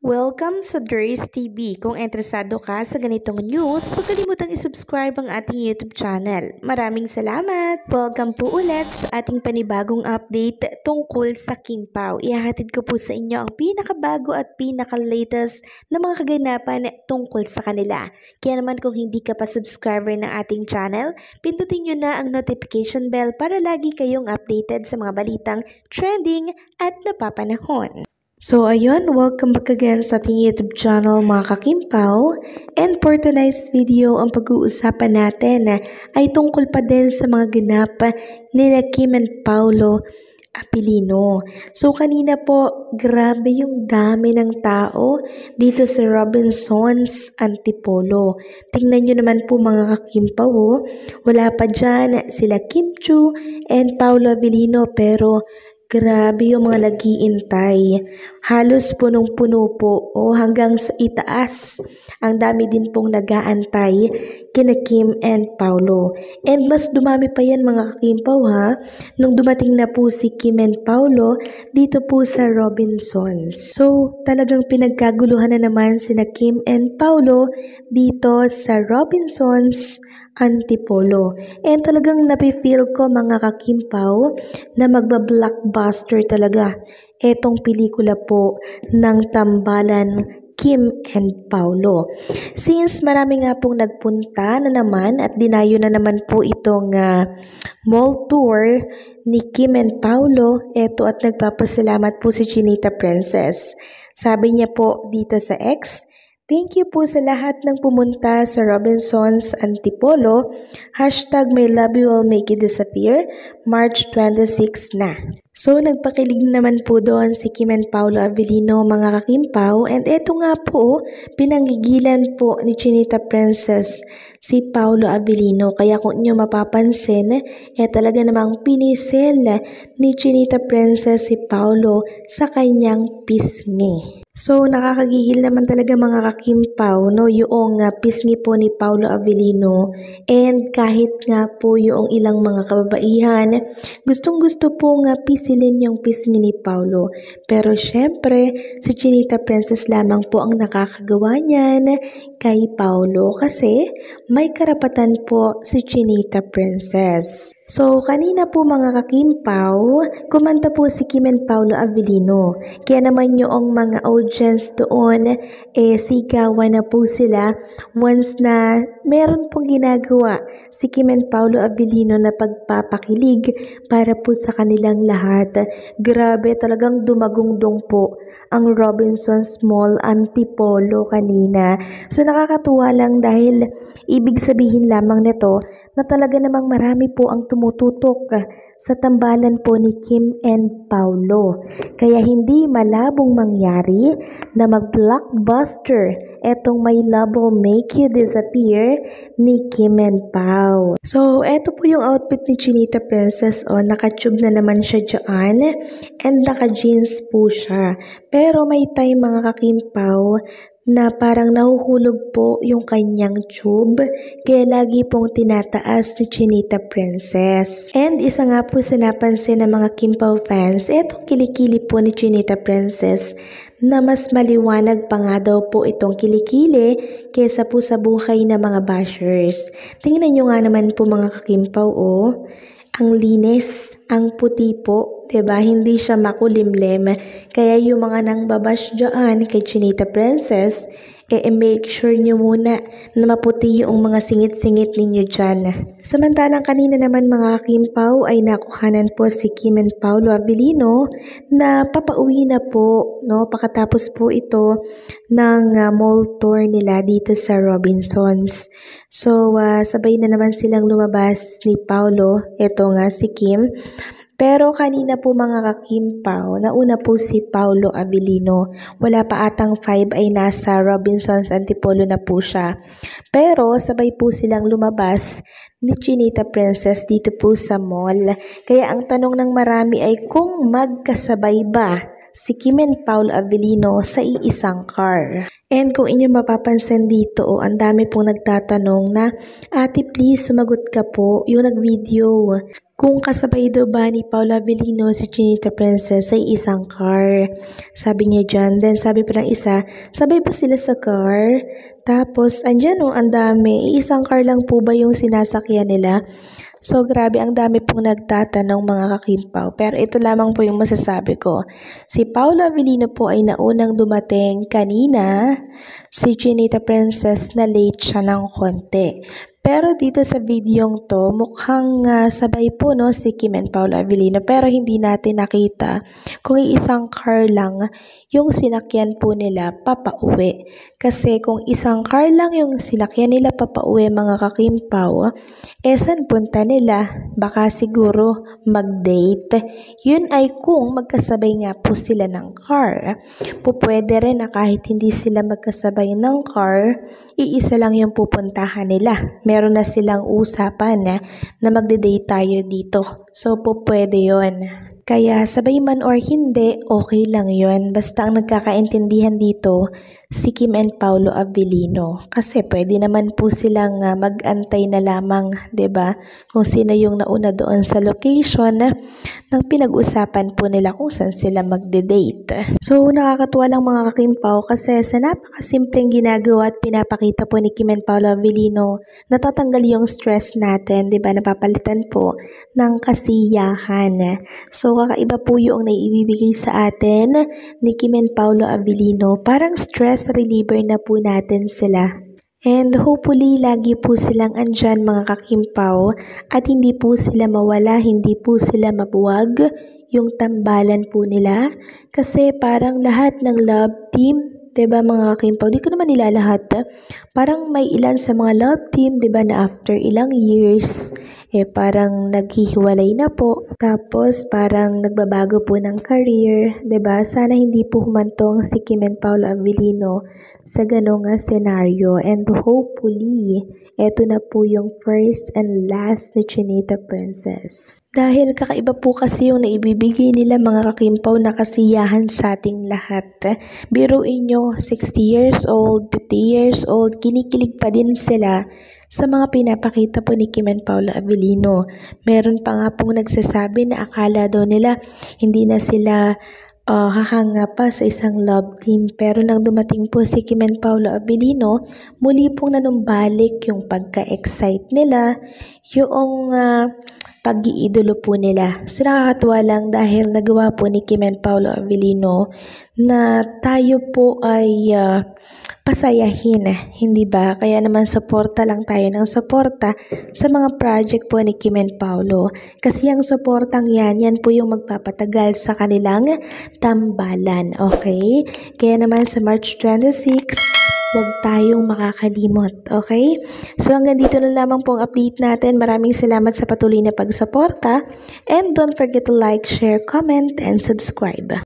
Welcome sa Durs TV. Kung interesado ka sa ganitong news, huwag kalimutang isubscribe ang ating YouTube channel. Maraming salamat! Welcome po ulit sa ating panibagong update tungkol sa Kim Pao. Ihahatid ko po sa inyo ang pinakabago at pinaka-latest na mga kaganapan tungkol sa kanila. Kaya naman kung hindi ka pa subscriber ng ating channel, pindutin nyo na ang notification bell para lagi kayong updated sa mga balitang trending at napapanahon. So ayun, welcome back again sa ating YouTube channel mga kakimpaw. And for tonight's video, ang pag-uusapan natin ay tungkol pa din sa mga ganap ni Kim and Paolo Abilino. So kanina po, grabe yung dami ng tao dito sa Robinsons Antipolo. Tingnan nyo naman po mga kakimpaw, wala pa dyan sila Kim Chiu and Paolo Abilino pero grabe yung mga nag-iintay. Halos punong-puno po o hanggang sa itaas. Ang dami din pong nag-aantay kina Kim and Paolo. And mas dumami pa yan mga kakimpaw nung dumating na po si Kim and Paolo dito po sa Robinsons. So talagang pinagkaguluhan na naman sina Kim and Paolo dito sa Robinsons Antipolo. And talagang napifeel ko mga kakimpaw na magba-blockbuster talaga etong pelikula po ng Tambalan Kim and Paolo. Since marami nga pong nagpunta na naman at dinayo na naman po itong mall tour ni Kim and Paolo, eto at nagpapasalamat po si Chinita Princess. Sabi niya po dito sa X, "Thank you po sa lahat ng pumunta sa Robinsons Antipolo. #My love you will make you disappear. March 26 na." So, nagpakilig naman po doon si Kim and Paolo Abilino mga kakimpaw. And eto nga po, pinanggigilan po ni Chinita Princess si Paolo Abilino. Kaya kung inyo mapapansin, talaga namang pinisel ni Chinita Princess si Paolo sa kanyang pisngi. So, nakakagigil naman talaga mga kakimpaw, no, yung pisngi po ni Paolo Abilino. And kahit nga po yung ilang mga kababaihan, gustong-gusto po nga pisilin yung pisngi ni Paolo. Pero syempre, si Chinita Princess lamang po ang nakakagawa niyan kay Paolo kasi may karapatan po si Chinita Princess. So, kanina po mga kakimpaw, kumanta po si Kim and Paolo Abilino. Kaya naman yung mga audience doon, sigawan na po sila once na meron pong ginagawa si Kim and Paolo Abilino na pagpapakilig para po sa kanilang lahat. Grabe, talagang dumagungdong po ang Robinsons Mall Antipolo kanina. So nakakatuwa lang dahil ibig sabihin lamang nito na talaga namang marami po ang tumututok sa tambalan po ni Kim and Paolo. Kaya hindi malabong mangyari na mag-blockbuster etong My Love Will Make You Disappear ni Kim and Pao. So, eto po yung outfit ni Chinita Princess. Naka-tube na naman siya dyan and naka-jeans po siya. Pero may time mga kakimpaw na parang nahuhulog po yung kanyang tube kaya lagi pong tinataas ni Chinita Princess. And isa nga po sa napansin ng mga Kimpaw fans, etong kilikili po ni Chinita Princess na mas maliwanag pa nga daw po itong kilikili kesa po sa buhay ng mga bashers. Tingnan nyo nga naman po mga kakimpaw, ang linis, ang puti po, diba? Hindi siya makulimlim. Kaya yung mga nang babash dyan kay Chinita Princess, make sure nyo muna na maputi yung mga singit-singit ninyo dyan. Samantalang kanina naman mga kakimpaw ay nakuhanan po si Kim and Paolo Abilino na papauwi na po, no? Pakatapos po ito ng mall tour nila dito sa Robinsons. So, sabay na naman silang lumabas ni Paolo, eto nga si Kim. Pero kanina po mga kakimpaw, nauna po si Paolo Abilino. Wala pa atang 5 ay nasa Robinsons Antipolo na po siya. Pero sabay po silang lumabas ni Chinita Princess dito po sa mall. Kaya ang tanong ng marami ay kung magkasabay ba si Kim and Paul Avellino sa iisang car. And kung inyo mapapansin dito, ang dami pong nagtatanong na, ate please sumagot ka po, yung nag-video. Kung kasabay daw ba ni Paul Avellino si Chinita Princess sa isang car. Sabi niya dyan. Then sabi pa ng isa, sabay pa sila sa car? Tapos andyan ang dami. Isang car lang po ba yung sinasakyan nila? So grabe, ang dami pong nagtatanong mga kakimpaw. Pero ito lamang po yung masasabi ko. Si Paul Avellino po ay naunang dumating kanina. Si Chinita Princess na late siya ng konti. Pero dito sa videong to, mukhang sabay po no, si Kim and Paul Avellino. Pero hindi natin nakita kung isang car lang yung sinakyan po nila papauwi. Kasi kung isang car lang yung sinakyan nila papauwi mga kakimpaw, saan punta nila? Baka siguro mag-date. Yun ay kung magkasabay nga po sila ng car. Pupwede rin na kahit hindi sila magkasabay ng car, iisa lang yung pupuntahan nila. Meron na silang usapan na magde-date tayo dito. So, pwede yun. Kaya sabay man or hindi, okay lang yun. Basta ang nagkakaintindihan dito, si Kim and Paolo Avellino. Kasi pwede naman po silang mag-antay na lamang, 'di ba? Kung sino yung nauna doon sa location ng pinag-usapan po nila kung saan sila magde-date. So, nakakatuwa lang mga kakimpaw kasi sa napakasimpleng ginagawa at pinapakita po ni Kim and Paolo Avellino, natatanggal yung stress natin, 'di ba? Napapalitan po ng kasiyahan. So, kakaiba po yung naibibigay sa atin ni Kim and Paolo Avellino. Parang stress reliever na po natin sila. And hopefully, lagi po silang andyan mga kakimpaw at hindi po sila mawala, hindi po sila mabuwag yung tambalan po nila. Kasi parang lahat ng love team, 'di ba mga kakimpaw? Di ko naman nila lahat. Parang may ilan sa mga love team, 'di ba, na after ilang years, parang naghihiwalay na po. Tapos parang nagbabago po ng career, 'di ba? Sana hindi po humantong si Kim and Paolo Avellino sa ganong senaryo. And hopefully, eto na po yung first and last na Chinita Princess. Dahil kakaiba po kasi yung naibibigay nila mga kakimpaw na kasiyahan sa ating lahat. Biruin nyo, 60 years old, 50 years old, kinikilig pa din sila sa mga pinapakita po ni Kim and Paolo Avellino. Meron pa nga pong nagsasabi na akala daw nila hindi na sila hahanga pa sa isang love team. Pero nang dumating po si Kim and Paolo Avellino, muli pong nanumbalik yung pagka-excite nila, yung pag-iidolo po nila. So nakakatuwa lang dahil nagawa po ni Kim and Paolo Avellino na tayo po ay pasayahin, hindi ba? Kaya naman suporta lang tayo ng suporta sa mga project po ni Kim and Paolo. Kasi ang suportang yan po yung magpapatagal sa kanilang tambalan, okay? Kaya naman sa March 26, huwag tayong makakalimot, okay? So hanggang dito na lamang po ang update natin. Maraming salamat sa patuloy na pagsuporta. And don't forget to like, share, comment, and subscribe.